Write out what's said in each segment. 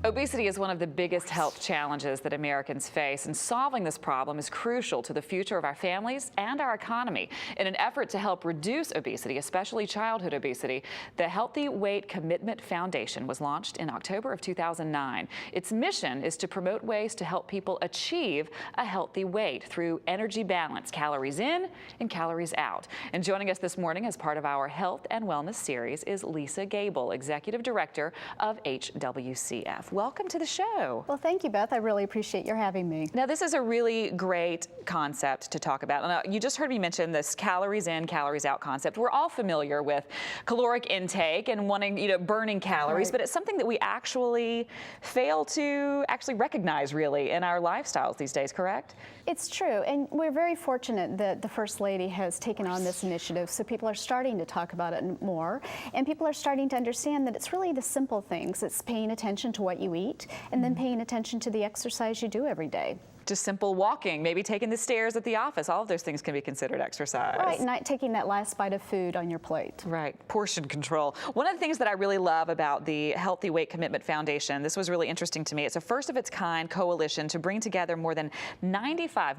Obesity is one of the biggest health challenges that Americans face, and solving this problem is crucial to the future of our families and our economy. In an effort to help reduce obesity, especially childhood obesity, the Healthy Weight Commitment Foundation was launched in October of 2009. Its mission is to promote ways to help people achieve a healthy weight through energy balance, calories in and calories out. And joining us this morning as part of our Health and Wellness series is Lisa Gable, Executive Director of HWCF. Welcome to the show. Well, thank you, Beth. I really appreciate your having me. Now, this is a really great concept to talk about. Now, you just heard me mention this calories in, calories out concept. We're all familiar with caloric intake and wanting, burning calories, Right. but it's something that we actually fail to recognize really in our lifestyles these days, correct? It's true, and we're very fortunate that the First Lady has taken on this initiative, so people are starting to talk about it more, and people are starting to understand that it's really the simple things. It's paying attention to what you eat, and then paying attention to the exercise you do every day. Just simple walking, maybe taking the stairs at the office. All of those things can be considered exercise. Right, not taking that last bite of food on your plate. Right, portion control. One of the things that I really love about the Healthy Weight Commitment Foundation, this was really interesting to me, it's a first of its kind coalition to bring together more than 95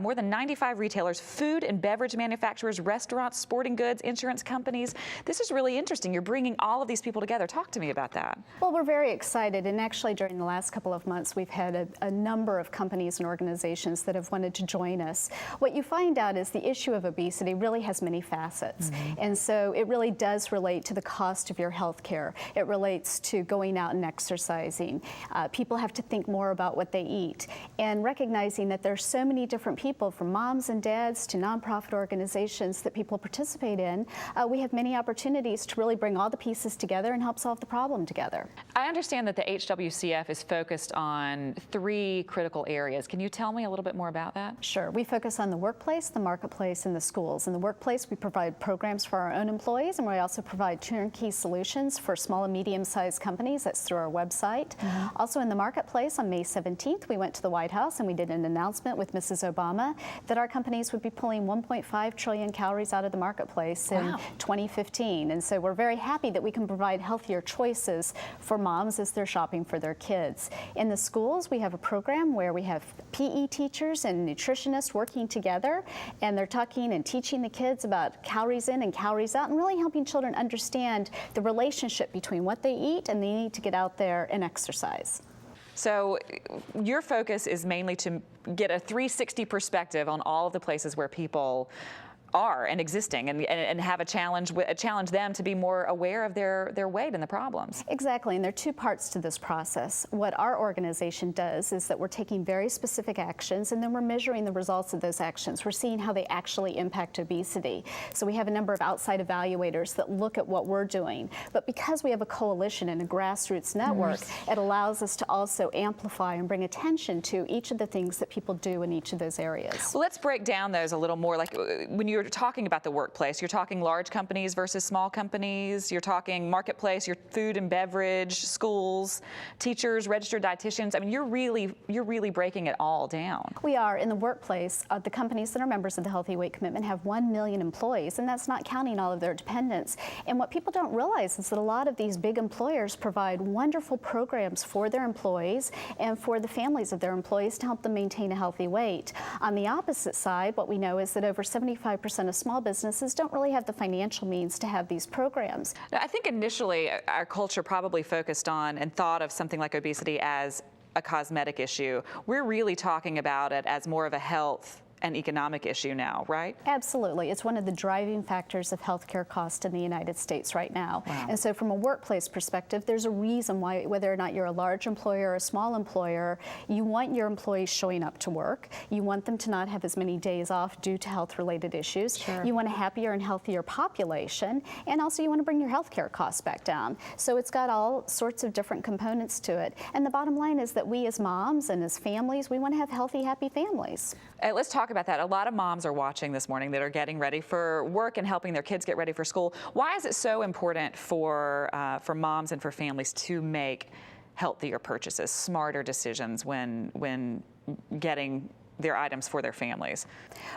retailers, food and beverage manufacturers, restaurants, sporting goods, insurance companies. This is really interesting. You're bringing all of these people together. Talk to me about that. Well, we're very excited, and actually during the last couple of months, we've had a number of companies and organizations that have wanted to join us. What you find out is the issue of obesity really has many facets, and so it really does relate to the cost of your health care. It relates to going out and exercising. People have to think more about what they eat, and recognizing that there's so many different people, from moms and dads to nonprofit organizations that people participate in. We have many opportunities to really bring all the pieces together and help solve the problem together. I understand that the HWCF is focused on 3 critical areas. Can you tell me a little bit more about that? Sure. We focus on the workplace, the marketplace, and the schools. In the workplace, we provide programs for our own employees, and we also provide turnkey solutions for small and medium-sized companies. That's through our website. Also in the marketplace, on May 17th, we went to the White House and we did an announcement with Mrs. Obama that our companies would be pulling 1.5 trillion calories out of the marketplace in 2015. And so we're very happy that we can provide healthier choices for moms as they're shopping for their kids. In the schools, we have a program where we have PE teachers and nutritionists working together, and they're talking and teaching the kids about calories in and calories out, and really helping children understand the relationship between what they eat and they need to get out there and exercise. So your focus is mainly to get a 360 perspective on all of the places where people are and existing, and have a challenge them to be more aware of their weight and the problems. Exactly, and there are 2 parts to this process. What our organization does is that we're taking very specific actions, and then we're measuring the results of those actions. We're seeing how they actually impact obesity. So we have a number of outside evaluators that look at what we're doing. But because we have a coalition and a grassroots network, it allows us to also amplify and bring attention to each of the things that people do in each of those areas. Well, let's break down those a little more. Like when you're talking about the workplace, you're talking large companies versus small companies, you're talking marketplace, your food and beverage, schools, teachers, registered dietitians. I mean, you're really breaking it all down. We are. In the workplace, the companies that are members of the Healthy Weight Commitment have 1 million employees, and that's not counting all of their dependents. And what people don't realize is that a lot of these big employers provide wonderful programs for their employees and for the families of their employees to help them maintain a healthy weight. On the opposite side, what we know is that over 75% of small businesses don't really have the financial means to have these programs. Now, I think initially our culture probably focused on and thought of something like obesity as a cosmetic issue. We're really talking about it as more of a health an economic issue now, right? Absolutely. It's one of the driving factors of healthcare cost in the United States right now. Wow. And so from a workplace perspective, there's a reason why, whether or not you're a large employer or a small employer, you want your employees showing up to work. You want them to not have as many days off due to health-related issues. Sure. You want a happier and healthier population, and also you want to bring your healthcare costs back down. So it's got all sorts of different components to it. And the bottom line is that we as moms and as families, we want to have healthy, happy families. Let's talk about that. A lot of moms are watching this morning that are getting ready for work and helping their kids get ready for school. Why is it so important for moms and for families to make healthier purchases, smarter decisions when getting their items for their families.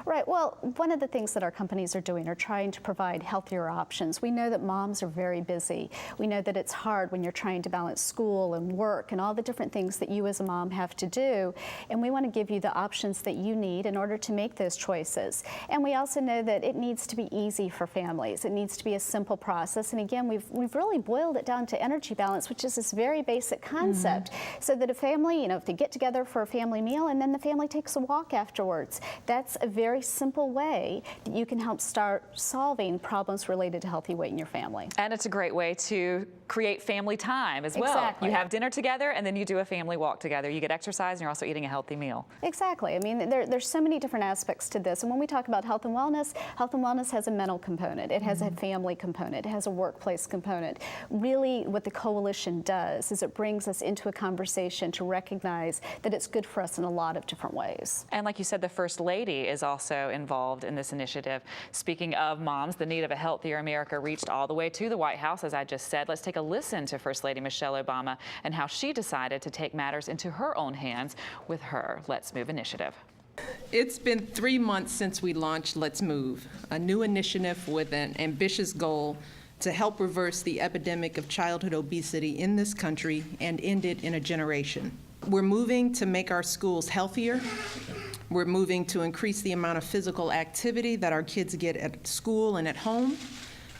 Right. Well, one of the things that our companies are doing are trying to provide healthier options. We know that moms are very busy. We know that it's hard when you're trying to balance school and work and all the different things that you as a mom have to do. And we want to give you the options that you need in order to make those choices. And we also know that it needs to be easy for families. It needs to be a simple process. And again, we've really boiled it down to energy balance, which is this very basic concept. So that a family, if they get together for a family meal and then the family takes a walk afterwards, that's a very simple way that you can help start solving problems related to healthy weight in your family. And it's a great way to create family time as well. Exactly. You have dinner together and then you do a family walk together. You get exercise and you're also eating a healthy meal. Exactly. I mean, there's so many different aspects to this. And when we talk about health and wellness has a mental component. It has a family component. It has a workplace component. Really, what the coalition does is it brings us into a conversation to recognize that it's good for us in a lot of different ways. And like you said, the First Lady is also involved in this initiative. Speaking of moms, the need of a healthier America reached all the way to the White House, as I just said. Let's take a listen to First Lady Michelle Obama and how she decided to take matters into her own hands with her Let's Move initiative. It's been 3 months since we launched Let's Move, a new initiative with an ambitious goal to help reverse the epidemic of childhood obesity in this country and end it in a generation. We're moving to make our schools healthier. We're moving to increase the amount of physical activity that our kids get at school and at home.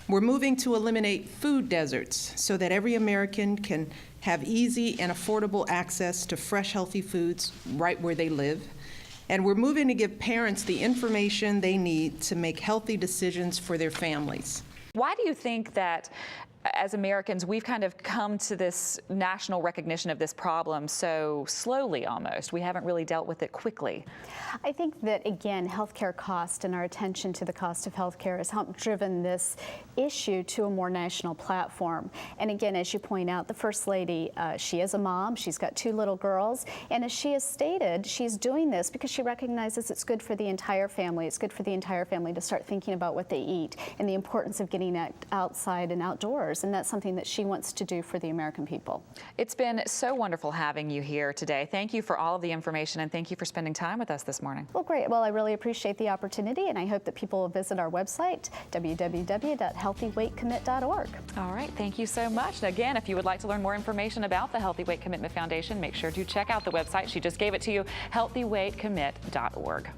We're moving to eliminate food deserts so that every American can have easy and affordable access to fresh, healthy foods right where they live. And we're moving to give parents the information they need to make healthy decisions for their families. Why do you think that as Americans, we've kind of come to this national recognition of this problem so slowly almost? We haven't really dealt with it quickly. I think that, again, healthcare cost and our attention to the cost of healthcare has helped driven this issue to a more national platform. And again, as you point out, the First Lady, she is a mom, she's got 2 little girls, and as she has stated, she's doing this because she recognizes it's good for the entire family. It's good for the entire family to start thinking about what they eat and the importance of getting outside and outdoors, and that's something that she wants to do for the American people. It's been so wonderful having you here today. Thank you for all of the information, and thank you for spending time with us this morning. Well, great. Well, I really appreciate the opportunity, and I hope that people will visit our website, www.healthyweightcommit.org. All right, thank you so much. And again, if you would like to learn more information about the Healthy Weight Commitment Foundation, make sure to check out the website. She just gave it to you, healthyweightcommit.org.